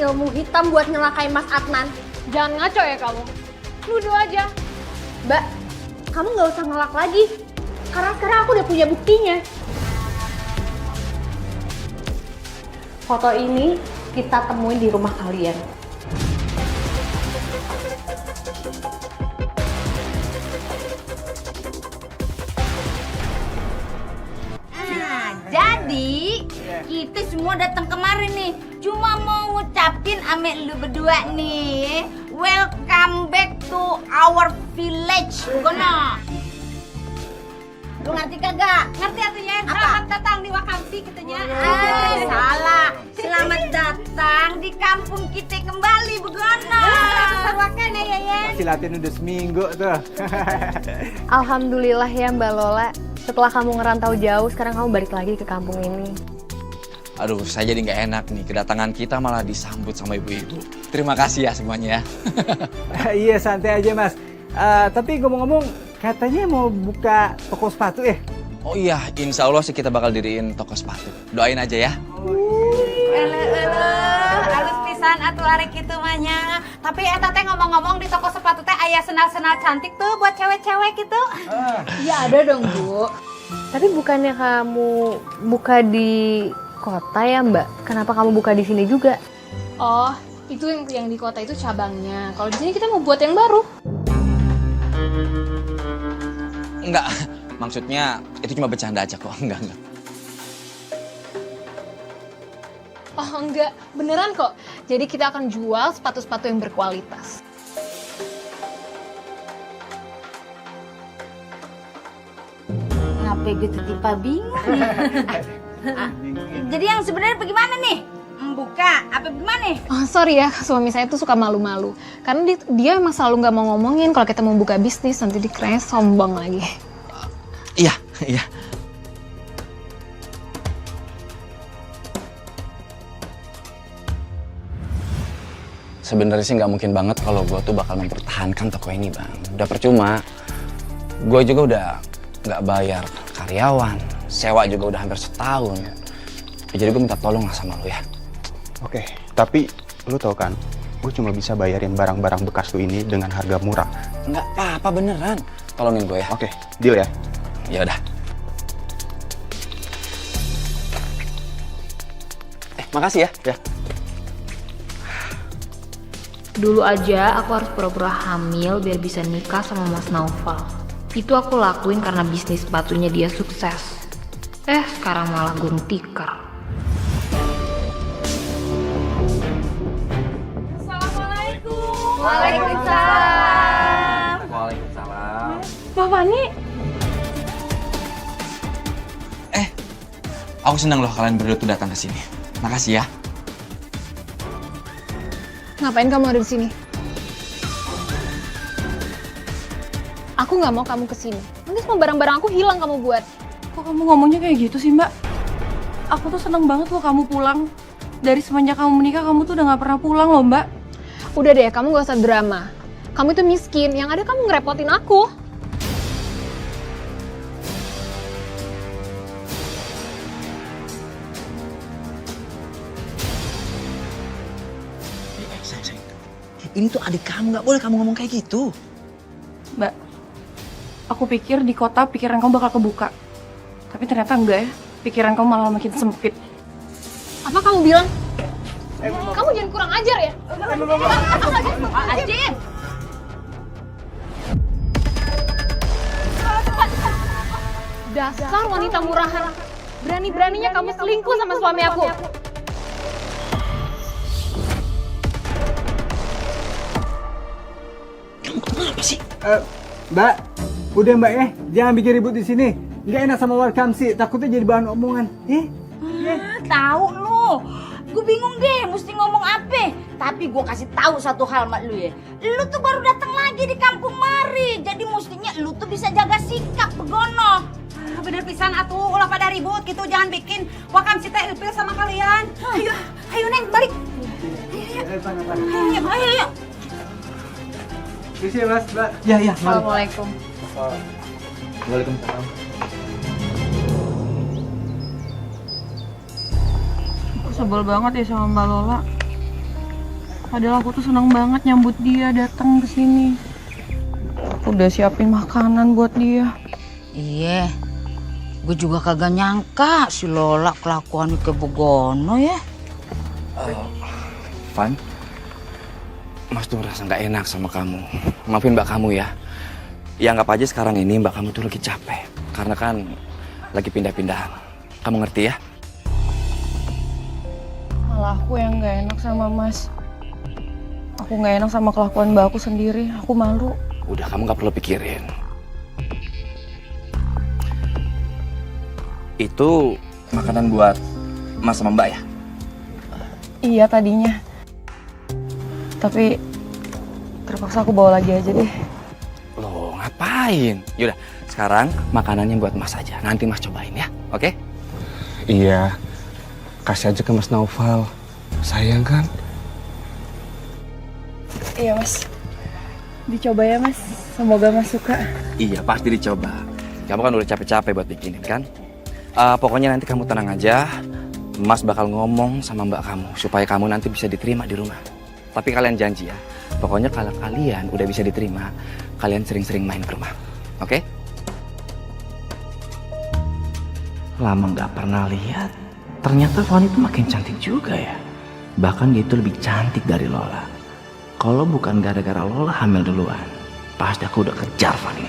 ilmu hitam buat nyelakain Mas Adnan. Jangan ngaco ya kamu. Nuduh aja. Mbak, kamu nggak usah ngelak lagi. Karena sekarang aku udah punya buktinya. Foto ini kita temuin di rumah kalian. Jadi kita semua datang kemarin nih, cuma mau ngucapin ame lu berdua nih, welcome back to our village. Gono. Lu ngerti kagak? Ngerti artinya? Apa? Selamat datang di Wakamsi katanya. Salah. Selamat datang di kampung kita kembali, Begono. Sarwakan ya. Masih latihan udah seminggu tuh. Alhamdulillah ya Mbak Lola. Setelah kamu ngerantau jauh, sekarang kamu balik lagi ke kampung ini. Aduh, saya jadi nggak enak nih. Kedatangan kita malah disambut sama ibu-ibu. Terima kasih ya semuanya ya. Iya, santai aja mas. Tapi ngomong-ngomong, katanya mau buka toko sepatu ya? Oh iya, insya Allah sih kita bakal diriin toko sepatu. Doain aja ya. Halus pisan atuh arek kitu mahnya. Tapi eta teh ngomong-ngomong di toko sepatu teh aya senal-senal cantik tuh buat cewek-cewek gitu. Ya ada dong Bu. Tapi bukannya kamu buka di kota ya Mbak? Kenapa kamu buka di sini juga? Oh, itu yang di kota itu cabangnya. Kalau di sini kita mau buat yang baru. Enggak, maksudnya itu cuma bercanda aja kok. Enggak. Oh enggak, beneran kok. Jadi kita akan jual sepatu-sepatu yang berkualitas. Ngapa gitu tiba bingung nih? Jadi yang sebenarnya bagaimana nih? Buka apa gimana? Oh sorry ya, suami saya tuh suka malu-malu. Karena dia emang selalu nggak mau ngomongin kalau kita mau buka bisnis, nanti dikira sombong lagi. Iya. Sebenarnya sih nggak mungkin banget kalau gue tuh bakal mempertahankan toko ini, Bang. Udah percuma. Gue juga udah nggak bayar karyawan, sewa juga udah hampir setahun. Ya, jadi gue minta tolong lah sama lo ya. Oke, tapi lu tau kan, gue cuma bisa bayarin barang-barang bekas lu ini dengan harga murah. Nggak apa-apa beneran. Tolongin gue ya. Oke, deal ya? Ya udah. Makasih ya. Ya. Dulu aja aku harus pura-pura hamil biar bisa nikah sama Mas Naufal. Itu aku lakuin karena bisnis sepatunya dia sukses. Sekarang malah gulung tikar. Waalaikumsalam. Waalaikumsalam. Bapak nih, Aku senang loh kalian berdua tuh datang ke sini. Makasih ya. ngapain kamu ada di sini? Aku nggak mau kamu kesini. Nanti semua barang-barang aku hilang kamu buat. Kok kamu ngomongnya kayak gitu sih, Mbak? Aku tuh seneng banget loh kamu pulang. Dari semenjak kamu menikah, kamu tuh udah gak pernah pulang loh, Mbak. Udah deh, kamu gak usah drama. Kamu itu miskin, yang ada kamu ngerepotin aku. Sayang. Ini tuh adik kamu, nggak boleh kamu ngomong kayak gitu. Mbak, aku pikir di kota pikiran kamu bakal kebuka. Tapi ternyata enggak ya. Pikiran kamu malah makin sempit. Apa kamu bilang? Kamu jangan kurang ajar ya? Ajib. Dasar wanita murahan. Berani-beraninya kamu selingkuh sama suami aku. Kamu kenapa sih? Mbak, udah Mbak ya, jangan bikin ribut di sini. Nggak enak sama welcome sih, takutnya jadi bahan omongan. Tahu lu. Gue bingung deh mesti ngomong apa. Tapi gue kasih tahu satu hal mak lu ya. Lu tuh baru datang lagi di kampung mari. Jadi mestinya lu tuh bisa jaga sikap, Begono. Bener pisan atuh, ulah pada ribut gitu. Jangan bikin Wakamsi teh ilfil sama kalian. Ayo Neng, balik. Ayo. Terima kasih Mas, Mbak. Ya. Assalamualaikum. Waalaikumsalam. Aku sebel banget ya sama Mbak Lola. Padahal aku tuh senang banget nyambut dia datang ke sini. Aku udah siapin makanan buat dia. Iya, gue juga kagak nyangka si Lola kelakuannya ke begono ya. Van, Mas tuh merasa nggak enak sama kamu. Maafin mbak kamu ya. Ya anggap aja sekarang ini mbak kamu tuh lagi capek. Karena kan lagi pindah-pindahan. Kamu ngerti ya? Malah aku yang nggak enak sama Mas. Aku nggak enak sama kelakuan mbak aku sendiri. Aku malu. Udah, kamu nggak perlu pikirin. Itu makanan buat Mas sama Mbak ya? Iya tadinya. Tapi terpaksa aku bawa lagi aja deh. Loh, ngapain? Yaudah, sekarang makanannya buat Mas aja. Nanti Mas cobain ya, oke? Iya, kasih aja ke Mas Naufal. Sayang kan? Iya Mas. Dicoba ya Mas. Semoga Mas suka. Iya, pasti dicoba. Kamu kan udah capek-capek buat bikinin kan? Pokoknya nanti kamu tenang aja. Mas bakal ngomong sama mbak kamu supaya kamu nanti bisa diterima di rumah. Tapi kalian janji ya, pokoknya kalau kalian udah bisa diterima, kalian sering-sering main ke rumah. Oke? Lama nggak pernah lihat, ternyata Fanny itu makin cantik juga ya. Bahkan dia itu lebih cantik dari Lola. Kalau bukan gara-gara Lola hamil duluan, pasti aku udah kejar Fanny.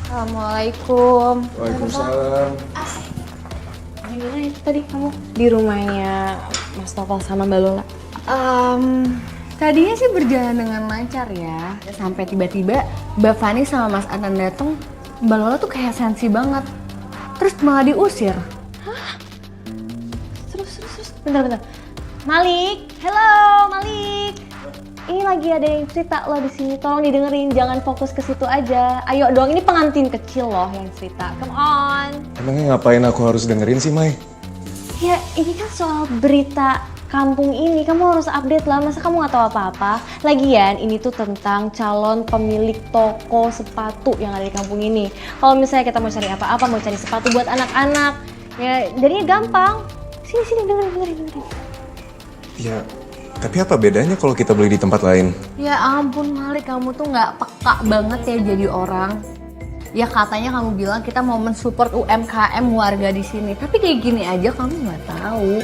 Assalamualaikum. Waalaikumsalam. Gimana itu tadi kamu di rumahnya Mas Novel sama Mbak Lola? Tadinya sih berjalan dengan lancar ya. Sampai tiba-tiba Mbak Fani sama Mas Adnan datang, Mbak Lola tuh kayak sensi banget. Terus malah diusir. Hah? Terus. Bentar. Malik, hello Malik. Ini lagi ada yang cerita loh di sini. Tolong didengerin, jangan fokus ke situ aja. Ayo dong, ini pengantin kecil loh yang cerita. Come on. Emangnya ngapain aku harus dengerin sih, Mai? Ya, ini kan soal berita kampung ini. Kamu harus update lah. Masa kamu gak tahu apa-apa? Lagian, ini tuh tentang calon pemilik toko sepatu yang ada di kampung ini. Kalau misalnya kita mau cari apa-apa, mau cari sepatu buat anak-anak, ya jadinya gampang. Sini, dengerin. Ya, tapi apa bedanya kalau kita beli di tempat lain? Ya ampun Malik, kamu tuh nggak peka banget ya jadi orang. Ya katanya kamu bilang kita mau mensupport UMKM warga di sini, tapi kayak gini aja kamu nggak tahu.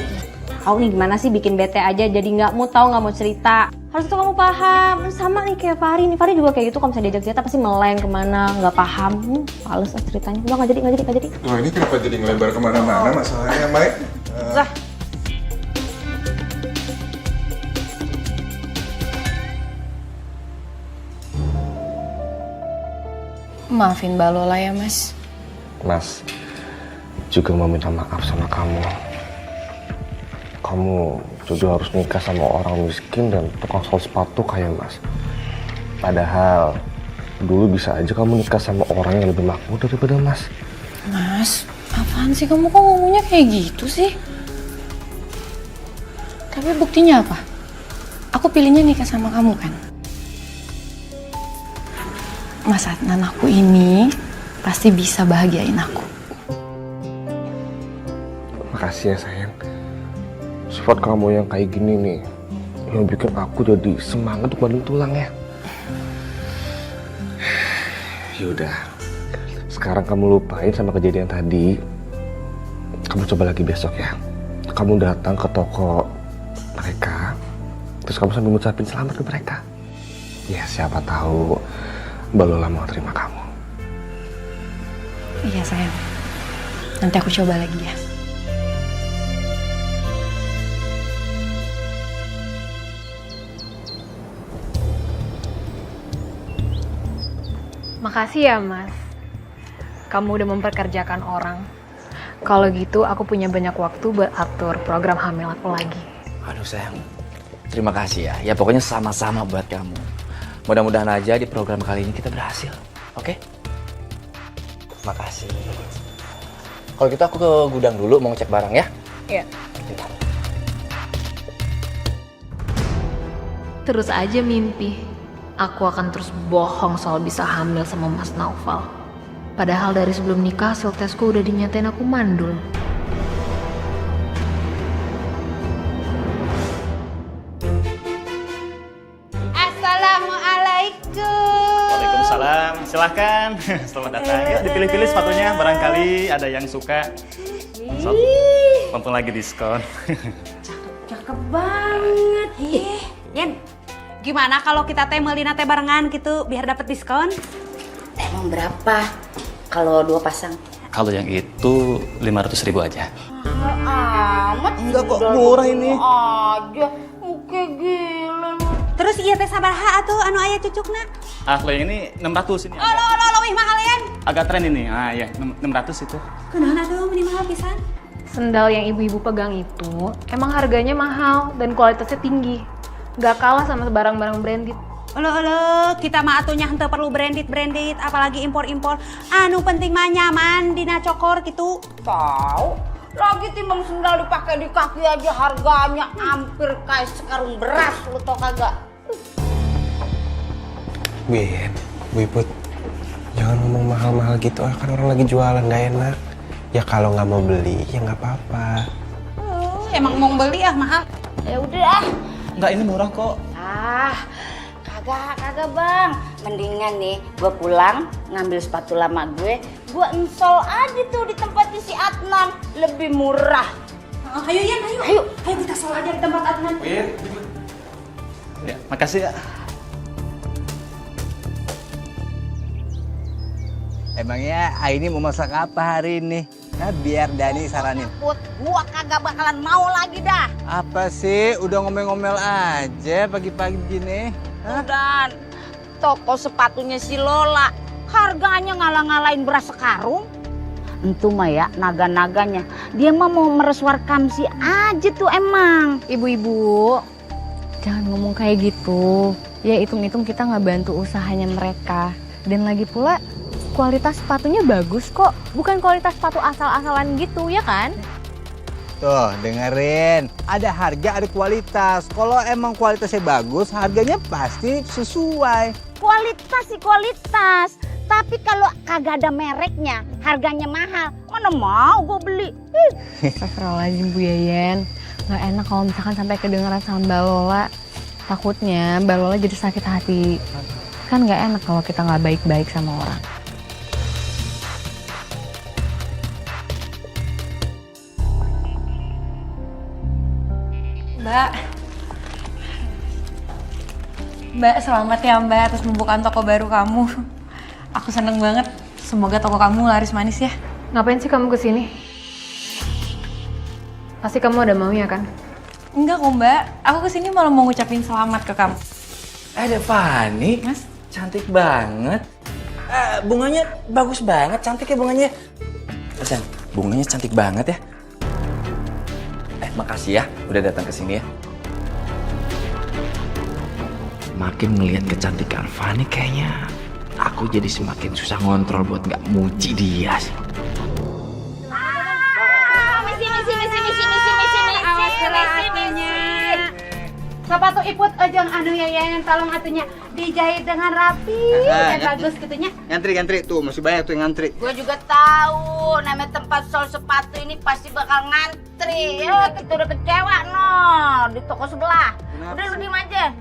Kau nih gimana sih bikin bete aja, jadi nggak mau tahu, nggak mau cerita. Harus tuh kamu paham. Sama nih kayak Fahri nih, Fahri juga kayak gitu. Kalau misalnya diajak cerita pasti meleng kemana, nggak paham. Males ceritanya. Udah nggak jadi. Wah, ini kenapa jadi ngelebar kemana-mana masalahnya, Mai? Maafin Mbak Lola ya Mas. Mas, juga mau minta maaf sama kamu. Kamu juga harus nikah sama orang miskin dan tukang sol sepatu kayak Mas. Padahal dulu bisa aja kamu nikah sama orang yang lebih makmur daripada Mas. Mas, apaan sih kamu kok ngomongnya kayak gitu sih? Tapi buktinya apa? Aku pilihnya nikah sama kamu kan? Mas Adnan aku ini pasti bisa bahagiain aku. Makasih ya sayang. Sifat kamu yang kayak gini nih, yang bikin aku jadi semangat untuk banting tulang ya. Yaudah, sekarang kamu lupain sama kejadian tadi. Kamu coba lagi besok ya. Kamu datang ke toko mereka, terus kamu sambil ngucapin selamat ke mereka. Ya siapa tahu Mbak Lola mau terima kamu. Iya sayang, nanti aku coba lagi ya. Makasih ya Mas, kamu udah memperkerjakan orang. Kalau gitu aku punya banyak waktu buat atur program hamil aku lagi. Aduh sayang, terima kasih ya. Ya pokoknya sama-sama buat kamu. Mudah-mudahan aja di program kali ini kita berhasil. Oke? Makasih. Kalau gitu aku ke gudang dulu mau ngecek barang ya. Iya. Bentar. Terus aja mimpi. Aku akan terus bohong soal bisa hamil sama Mas Naufal. Padahal dari sebelum nikah hasil tesku udah dinyatain aku mandul. silahkan. Selamat datang. Ya, dipilih-pilih sepatunya, barangkali ada yang suka. So, mumpung lagi diskon. Cakep banget. Yen, gimana kalau kita teh melina teh barengan gitu biar dapat diskon? Emang berapa kalau 2 pasang? Kalau yang itu 500.000 aja. Amat. Enggak kok, murah ini. Aja. Oke, gila lu. Terus iya teh sabaraha atuh anu aya cucukna? Kalau yang ini 600 ini. Wih mahal Yen. Agak tren ini. Ah ya, 600 itu. Kunaon atuh minimal pisan? Sendal yang ibu-ibu pegang itu emang harganya mahal dan kualitasnya tinggi. Nggak kalah sama barang-barang branded. Olo, kita mah atunya henteu perlu branded, apalagi impor-impor. Anu penting mah nyaman dina cokor gitu. Tahu? Lagi timbang sendal dipakai di kaki aja harganya hampir kayak sekarung beras, lu tau kagak? Win, Bu Iput, jangan ngomong mahal-mahal gitu, kan orang lagi jualan gak enak. Ya kalau nggak mau beli, ya nggak apa-apa. Emang mau beli mahal. Ya udah. Enggak, ini murah kok. Kagak bang. Mendingan nih, gue pulang ngambil sepatu lama gue install aja tuh di tempatnya si Adnan, lebih murah. Ayo Yan, ayo kita sol aja di tempat Adnan. Ya, makasih ya. Emangnya Aini mau masak apa hari ini? Nah, biar Dani saranin. Put, gua kagak bakalan mau lagi dah. Apa sih? Udah ngomel-ngomel aja pagi-pagi gini. Dan toko sepatunya si Lola harganya ngalah-ngalahin beras sekarung. Entu mah ya naga-naganya. Dia mah mau meres warkamsi aja tuh emang. Ibu-ibu, jangan ngomong kayak gitu. Ya hitung-hitung kita nggak bantu usahanya mereka. Dan lagi pula kualitas sepatunya bagus kok. Bukan kualitas sepatu asal-asalan gitu ya kan? Tuh, dengerin. Ada harga, ada kualitas. Kalau emang kualitasnya bagus, harganya pasti sesuai. Kualitas sih kualitas. Tapi kalau kagak ada mereknya, harganya mahal. Mana mau gue beli. Astagfirullahaladzim Bu Yayen. Nggak enak kalau misalkan sampai kedengeran sama Mbak Lola. Takutnya Mbak Lola jadi sakit hati. Kan nggak enak kalau kita nggak baik-baik sama orang. Mbak, selamat ya Mbak atas pembukaan toko baru kamu. Aku seneng banget. Semoga toko kamu laris manis ya. Ngapain sih kamu kesini? Pasti kamu ada maunya kan? Enggak kok Mbak, aku kesini malah mau ngucapin selamat ke kamu. Ada Fani, Mas? cantik banget. Bunganya bagus banget, cantik ya bunganya. Pesan, bunganya cantik banget ya. Makasih ya, udah datang ke sini ya. Makin ngelihat kecantikan Fani kayaknya aku jadi semakin susah ngontrol buat nggak muji dia sih. Sepatu iput ojong anu Yayan tolong atunya dijahit dengan rapi dan bagus gitunya. Ngantri tuh, masih banyak tuh yang ngantri. Gue juga tahu namanya tempat sol sepatu ini pasti bakal ngantri. Ya kita udah kecewa di toko sebelah. Udah lu diem aja.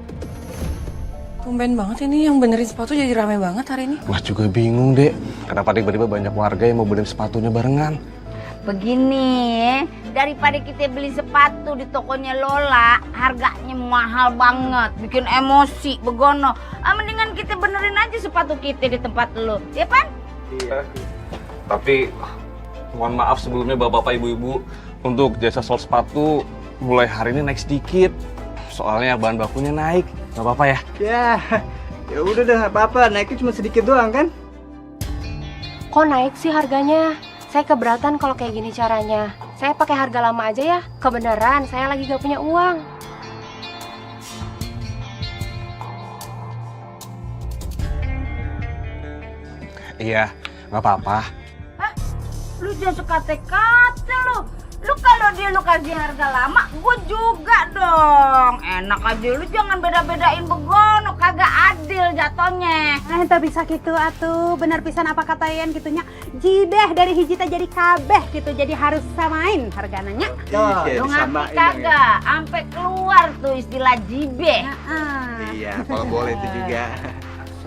Tumben banget ini yang benerin sepatu jadi rame banget hari ini. Wah juga bingung dek, kenapa tiba-tiba banyak warga yang mau beli sepatunya barengan. Begini, daripada kita beli sepatu di tokonya Lola, harganya mahal banget, bikin emosi, begono. Mendingan kita benerin aja sepatu kita di tempat lo, ya Pan? Iya. Tapi mohon maaf sebelumnya bapak-bapak ibu-ibu, untuk jasa sol sepatu mulai hari ini naik sedikit. Soalnya bahan bakunya naik, nggak apa-apa ya? Ya udah deh, nggak apa-apa. Naiknya cuma sedikit doang kan? Kok naik sih harganya? Saya keberatan kalau kayak gini caranya. Saya pakai harga lama aja ya. Kebenaran, saya lagi gak punya uang. Iya, nggak apa-apa. Lu jangan sekate-kate lu. Lu kalau dia lu kasih harga lama, gue juga dong. Enak aja lu jangan beda-bedain begono, kagak adil jatohnya. Enta bisa gitu atuh, benar pisan apa kata Yan gitunya. Jibeh dari hiji teh jadi kabeh gitu, jadi harus samain harganya. Lu ngerti kagak? Sampai keluar tuh istilah jibeh. Iya, kalau boleh itu juga.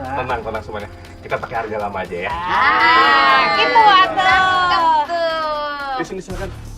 Tenang semuanya. kita pakai harga lama aja ya. Gitu atuh. Di sini silakan.